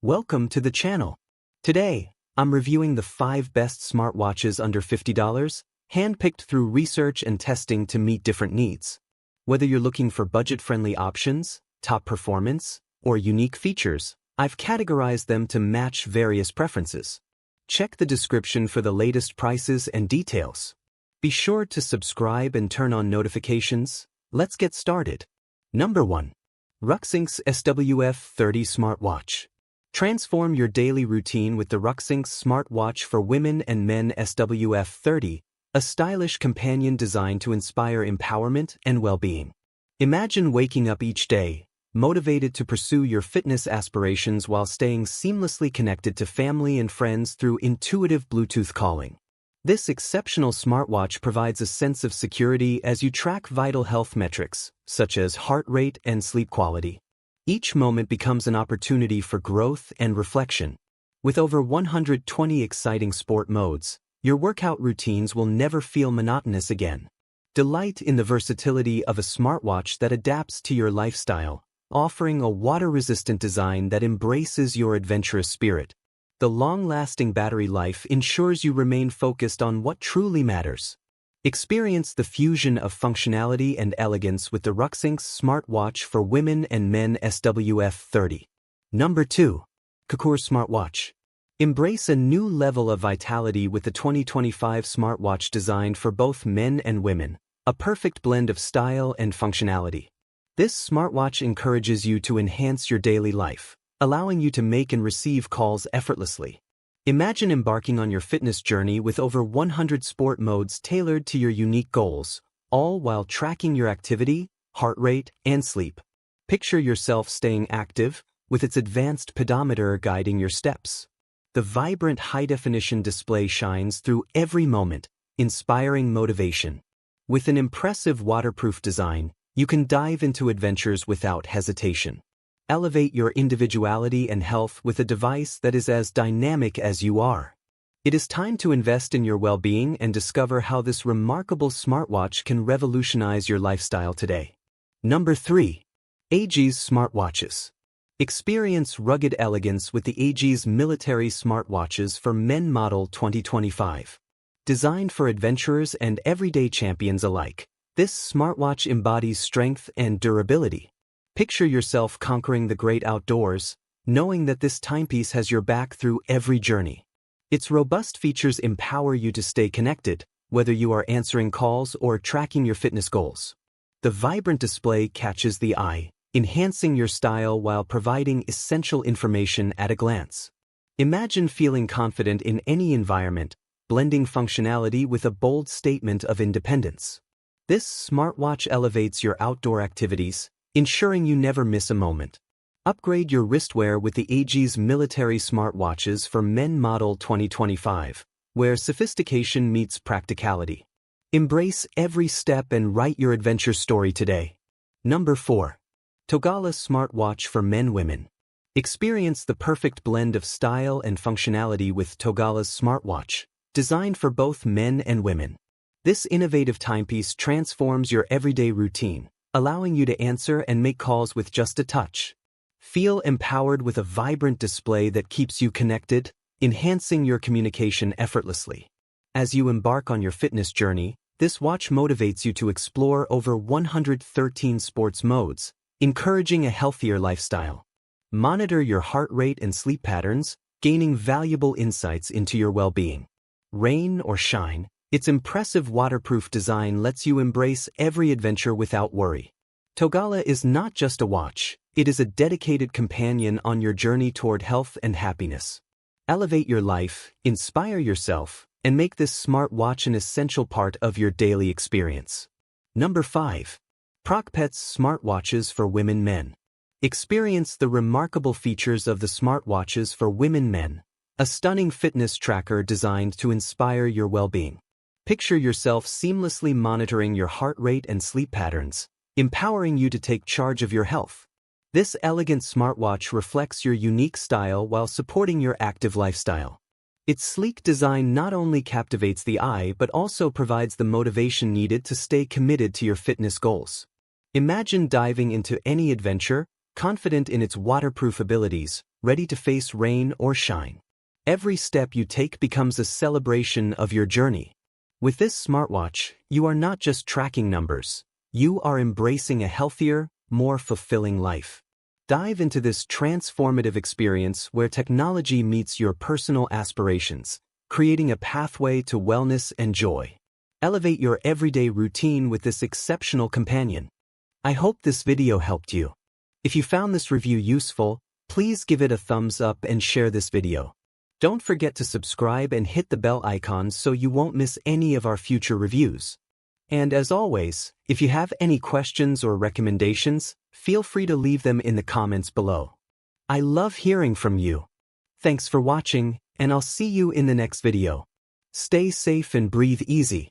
Welcome to the channel. Today, I'm reviewing the 5 best smartwatches under $50, handpicked through research and testing to meet different needs. Whether you're looking for budget-friendly options, top performance, or unique features, I've categorized them to match various preferences. Check the description for the latest prices and details. Be sure to subscribe and turn on notifications. Let's get started. Number 1. Ruxinx SWF30 Smartwatch. Transform your daily routine with the Ruxinx Smartwatch for Women and Men SWF30, a stylish companion designed to inspire empowerment and well-being. Imagine waking up each day, motivated to pursue your fitness aspirations while staying seamlessly connected to family and friends through intuitive Bluetooth calling. This exceptional smartwatch provides a sense of security as you track vital health metrics, such as heart rate and sleep quality. Each moment becomes an opportunity for growth and reflection. With over 120 exciting sport modes, your workout routines will never feel monotonous again. Delight in the versatility of a smartwatch that adapts to your lifestyle, offering a water-resistant design that embraces your adventurous spirit. The long-lasting battery life ensures you remain focused on what truly matters. Experience the fusion of functionality and elegance with the Ruxinx Smartwatch for Women and Men SWF30. Number 2. Kakure Smartwatch. Embrace a new level of vitality with the 2025 smartwatch designed for both men and women, a perfect blend of style and functionality. This smartwatch encourages you to enhance your daily life, allowing you to make and receive calls effortlessly. Imagine embarking on your fitness journey with over 100 sport modes tailored to your unique goals, all while tracking your activity, heart rate, and sleep. Picture yourself staying active, with its advanced pedometer guiding your steps. The vibrant high-definition display shines through every moment, inspiring motivation. With an impressive waterproof design, you can dive into adventures without hesitation. Elevate your individuality and health with a device that is as dynamic as you are. It is time to invest in your well-being and discover how this remarkable smartwatch can revolutionize your lifestyle today. Number 3. Aegis Smartwatches. Experience rugged elegance with the Aegis Military Smartwatches for Men Model 2025. Designed for adventurers and everyday champions alike, this smartwatch embodies strength and durability. Picture yourself conquering the great outdoors, knowing that this timepiece has your back through every journey. Its robust features empower you to stay connected, whether you are answering calls or tracking your fitness goals. The vibrant display catches the eye, enhancing your style while providing essential information at a glance. Imagine feeling confident in any environment, blending functionality with a bold statement of independence. This smartwatch elevates your outdoor activities, ensuring you never miss a moment. Upgrade your wristwear with the Aegis Military Smartwatches for Men Model 2025, where sophistication meets practicality. Embrace every step and write your adventure story today. Number 4. Togala Smartwatch for Men/Women. Experience the perfect blend of style and functionality with Togala's smartwatch, designed for both men and women. This innovative timepiece transforms your everyday routine, allowing you to answer and make calls with just a touch. Feel empowered with a vibrant display that keeps you connected, enhancing your communication effortlessly. As you embark on your fitness journey, this watch motivates you to explore over 113 sports modes, encouraging a healthier lifestyle. Monitor your heart rate and sleep patterns, gaining valuable insights into your well-being. Rain or shine, its impressive waterproof design lets you embrace every adventure without worry. Togala is not just a watch, it is a dedicated companion on your journey toward health and happiness. Elevate your life, inspire yourself, and make this smartwatch an essential part of your daily experience. Number 5. Procpet's Smartwatches for Women/Men. Experience the remarkable features of the smartwatches for women/men, a stunning fitness tracker designed to inspire your well-being. Picture yourself seamlessly monitoring your heart rate and sleep patterns, empowering you to take charge of your health. This elegant smartwatch reflects your unique style while supporting your active lifestyle. Its sleek design not only captivates the eye but also provides the motivation needed to stay committed to your fitness goals. Imagine diving into any adventure, confident in its waterproof abilities, ready to face rain or shine. Every step you take becomes a celebration of your journey. With this smartwatch, you are not just tracking numbers. You are embracing a healthier, more fulfilling life. Dive into this transformative experience where technology meets your personal aspirations, creating a pathway to wellness and joy. Elevate your everyday routine with this exceptional companion. I hope this video helped you. If you found this review useful, please give it a thumbs up and share this video. Don't forget to subscribe and hit the bell icon so you won't miss any of our future reviews. And as always, if you have any questions or recommendations, feel free to leave them in the comments below. I love hearing from you. Thanks for watching, and I'll see you in the next video. Stay safe and breathe easy.